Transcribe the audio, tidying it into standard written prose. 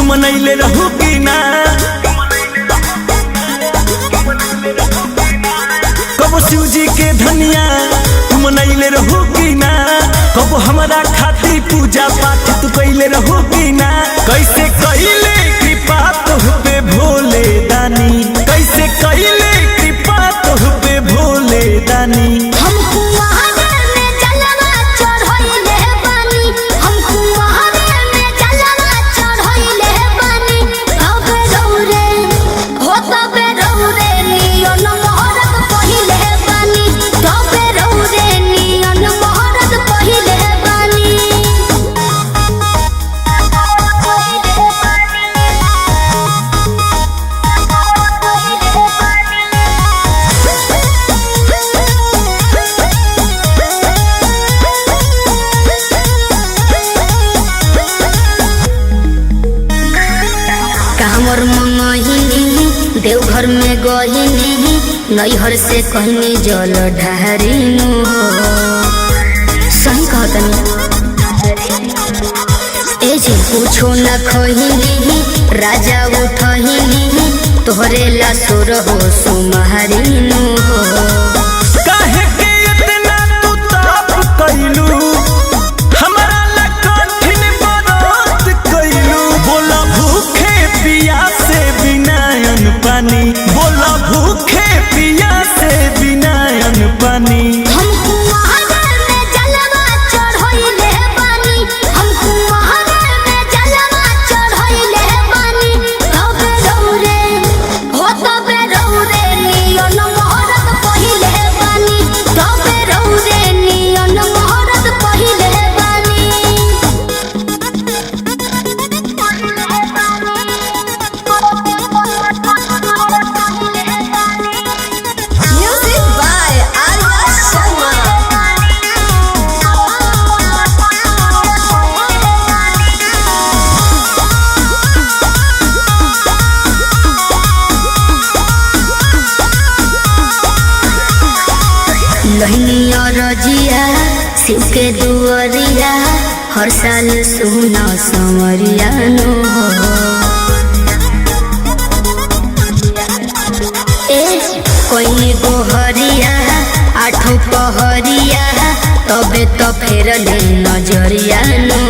मनैले रहू कि ना कबो शिव जी के धनिया तू मनैले रहू कि ना कबो हमारा खातिर पूजा पाठ तू कैले रहू कि ना कैसे कैले कृपा तोह पे भोले दानी कैसे कैले कृपा तोह पे भोले दानी कामर मंगहिनी देवघर में गहिनी नैहर से कहनी जल ढारिनु सही कहतनी ए जी पूछो न खहिनी राजा उठहिनी तोहरे ला सुर हो सुमहरिनु काहे के इतना तू ताप कैलू हमरा ला कठिन व्रत कैलू बोला भूखे पिया से बिना अन्न पानी बोला भूखे पिया से बिना अन्न पानी लहनिया रजिया शिव के दुआरिया हर साल सुना संवरिया नो कोई गोहरिया आठों पहरिया तबे तो फेर ले नजरिया नो